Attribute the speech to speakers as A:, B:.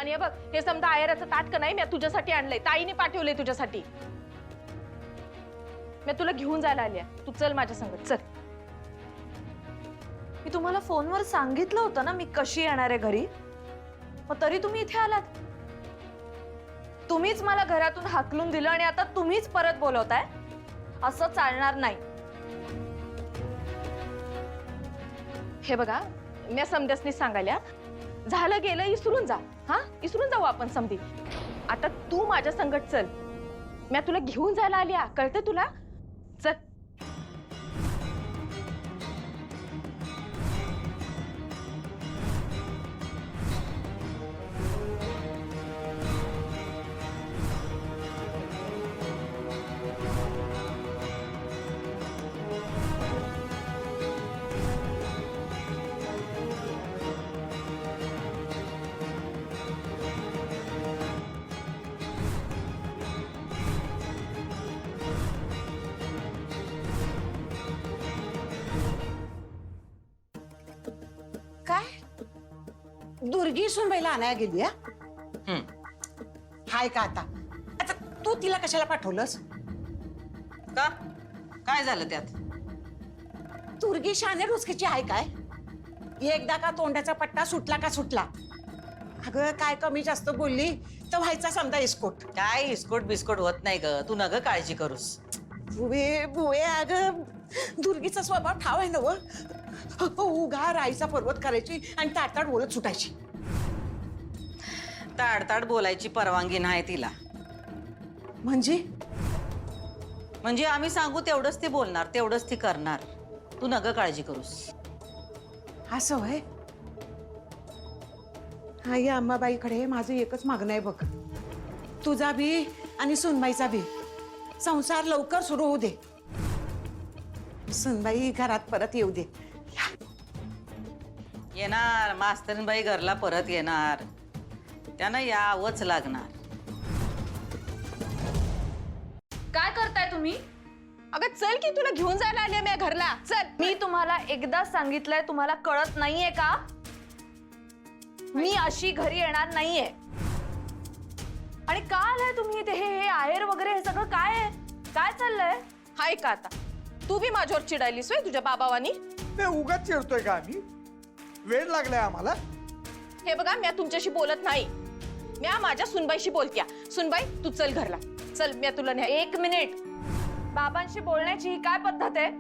A: आणि बघ हे समजा आयराचं ताट का नाही मी तुझ्यासाठी आणलंय, ताईने पाठवलंय तुझ्यासाठी. मी तुला घेऊन जायला आली आहे, तू चल माझ्या संग चल.
B: मी तुम्हाला फोनवर सांगितलं होतं ना मी कशी येणार आहे घरी, मग तरी तुम्ही इथे आलात. तुम्हीच मला घरातून हाकलून दिलं आणि आता तुम्हीच परत बोलवताय. असं चालणार नाही.
A: हे बघा मी समध्यासनी सांगायला झालं गेलं इसरून जा. हा इसरून जाऊ आपण समधी. आता तू माझ्या संगत चल, मी तुला घेऊन जायला आली आहे, कळतं तुला? चल.
C: काय दुर्गी सुनबाईला आणायला गेली? हाय का आता? आता तू तिला कशाला पाठवलंस?
D: का काय झालं त्यात?
C: दुर्गी शाने रुचकीची आहे काय? एकदा का तोंडाचा पट्टा सुटला का सुटला. अगं काय कमी जास्त बोलली तर व्हायचा समजा इस्कोट.
D: काय इस्कोट बिस्कोट होत नाही ग, तू नग काळजी करूस.
C: बुवे बुवे अगं दुर्गीचा स्वभाव ठाव आहे ना व. उगा राईचा पर्वत करायची आणि ताटताट बोलत सुटायची.
D: ताडताड बोलायची परवानगी नाही तिला. म्हणजे आम्ही सांगू तेवढंच ती बोलणार, तेवढंच ती करणार. तू नग काळजी करूस.
C: असं होय? आई अंबाबाईकडे माझं एकच मागणं आहे बघ. तुझा बी आणि सुनबाईचा बी संसार लवकर सुरू होऊ दे. सुनबाई घरात परत येऊ दे.
D: येणार मास्तरबाई घरला परत येणार, त्यानं यावंच लागणार.
B: काय करताय तुम्ही?
A: अगं चल की तुला घेऊन जायला आली मी घरला. चल.
B: मी तुम्हाला एकदा सांगितलंय, तुम्हाला कळत नाहीये का? मी अशी घरी येणार नाहीये. आणि का आलाय तुम्ही इथे? हे आहेर वगैरे हे सगळं काय आहे? काय चाललंय?
A: हाय का आता तू बी माझ्यावर चिडायलीस होय तुझ्या बाबावानी?
E: नाही उगाच चिडतोय का आम्ही? वेळ लागलाय आम्हाला.
A: हे बघा मी तुमच्याशी बोलत नाही, मी माझ्या सुनबाईशी बोलत्या. सुनबाई तू चल घरला चल, मी तुला न्या.
B: एक मिनिट. बाबांशी बोलण्याची ही काय पद्धत आहे?